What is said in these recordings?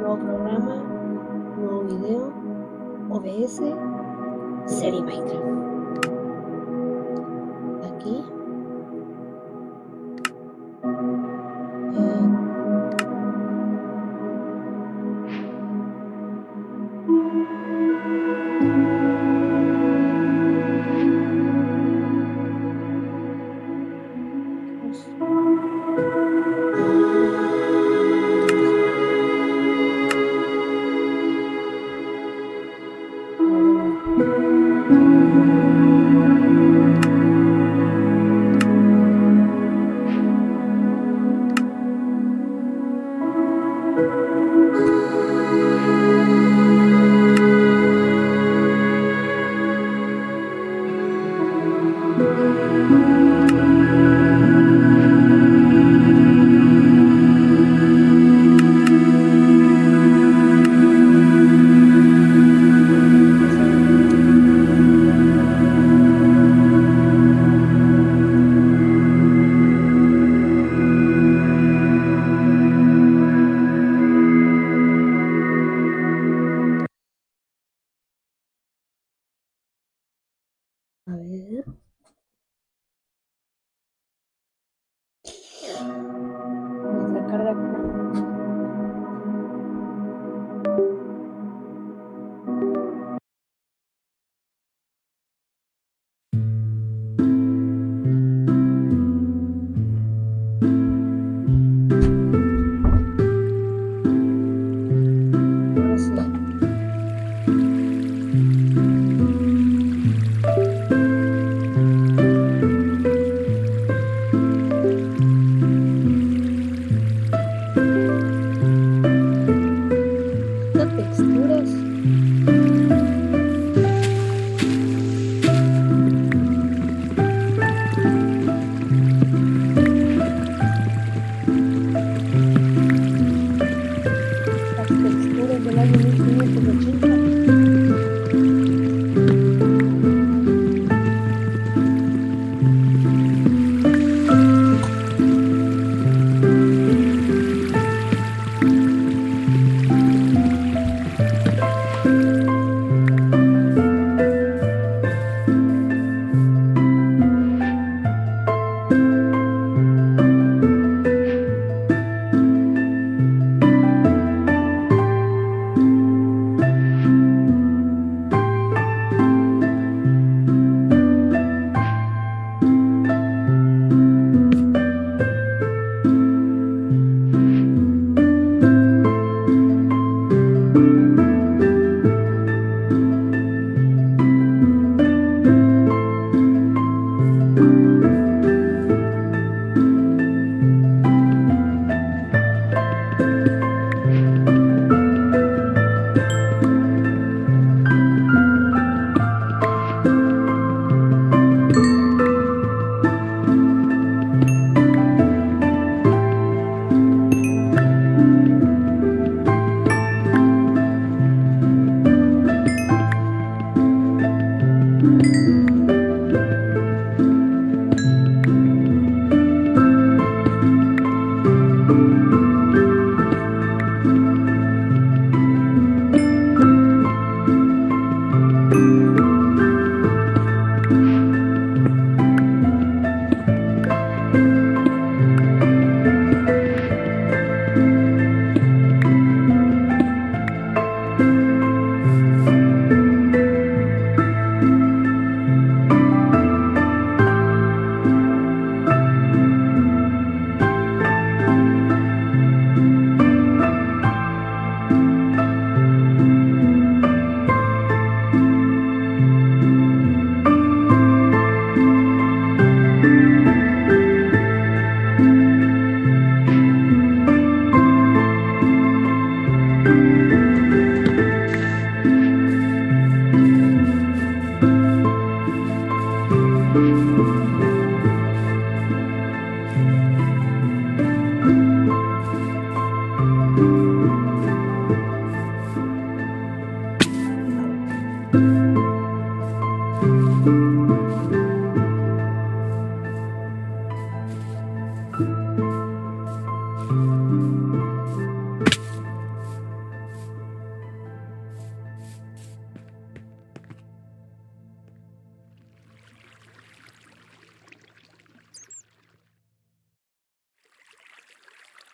nuevo programa, nuevo video, OBS, serie Minecraft. Aquí. A ver. Voy a sacar la ahora sí. Estas texturas. Las texturas del año 1580.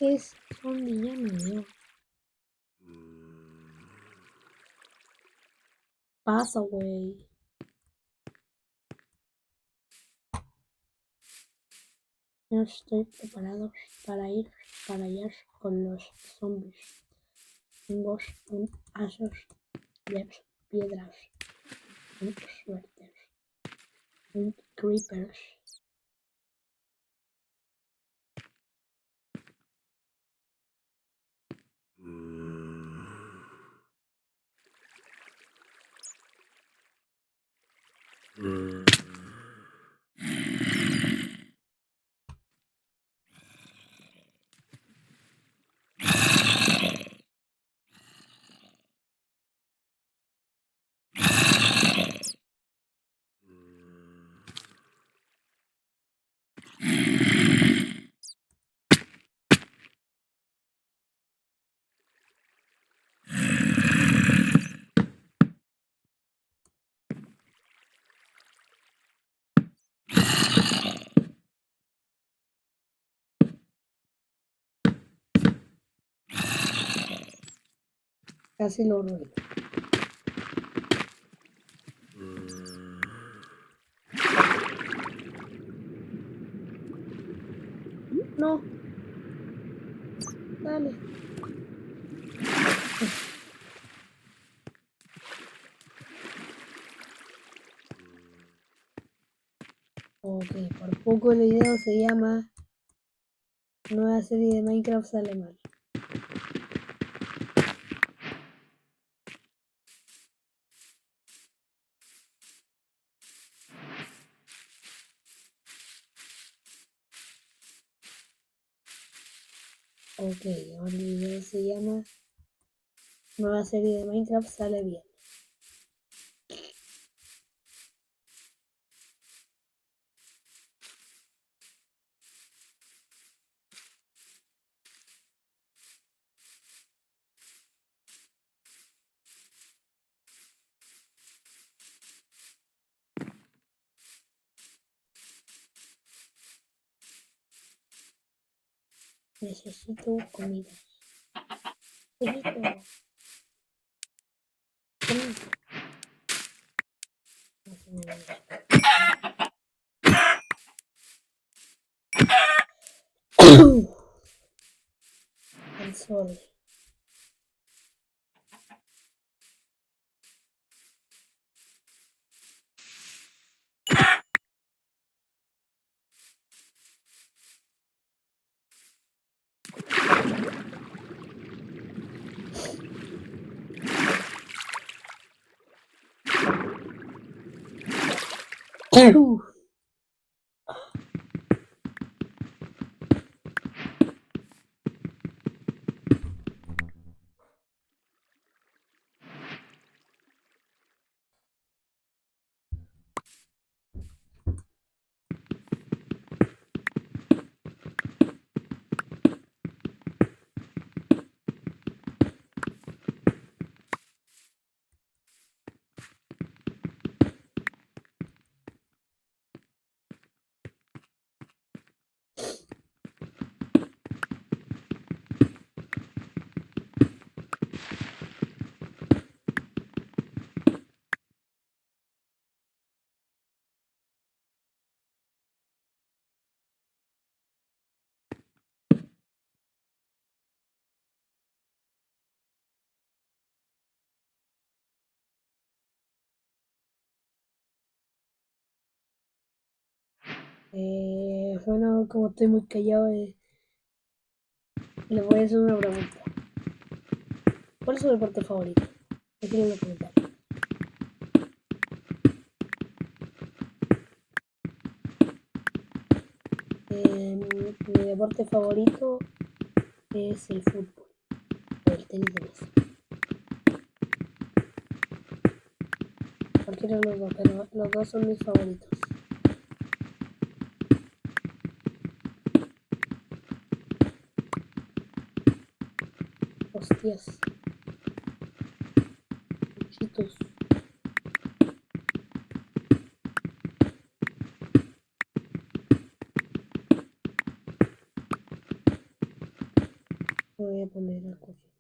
Es zombie, ya me dio. Pasa, güey. No estoy preparado para ir para allá con los zombies. Tengo un asos de piedras, un suéter, un creepers. Casi lo ruino. No, dale. Ok, por poco el video se llama Nueva serie de Minecraft sale mal. Ok, ahora el video se llama Nueva serie de Minecraft sale bien. Necesito comida. Pollito. Pollito. No se me ve. I'm sorry. Bueno, como estoy muy callado, les voy a hacer una pregunta. ¿Cuál es su deporte favorito? Déjenlo en los comentarios. Mi deporte favorito es el fútbol o el tenis de mesa. Cualquiera de los dos, pero los dos son mis favoritos. Hostias. Bichitos. voy a poner a cocinar.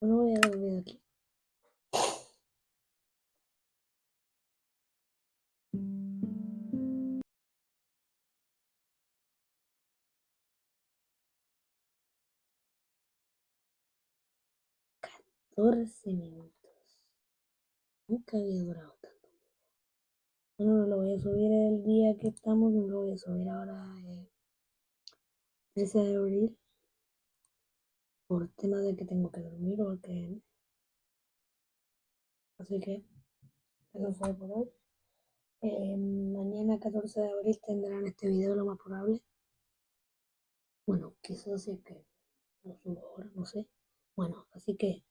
No voy a dormir aquí. $14 minutos. Nunca había durado tanto. Bueno, no lo voy a subir el día que estamos, no lo voy a subir ahora, 13 de abril, por tema de que tengo que dormir, porque así que eso fue por hoy. Mañana 14 de abril tendrán este video lo más probable. Bueno, quizás sí que lo subo ahora, no sé. Bueno, así que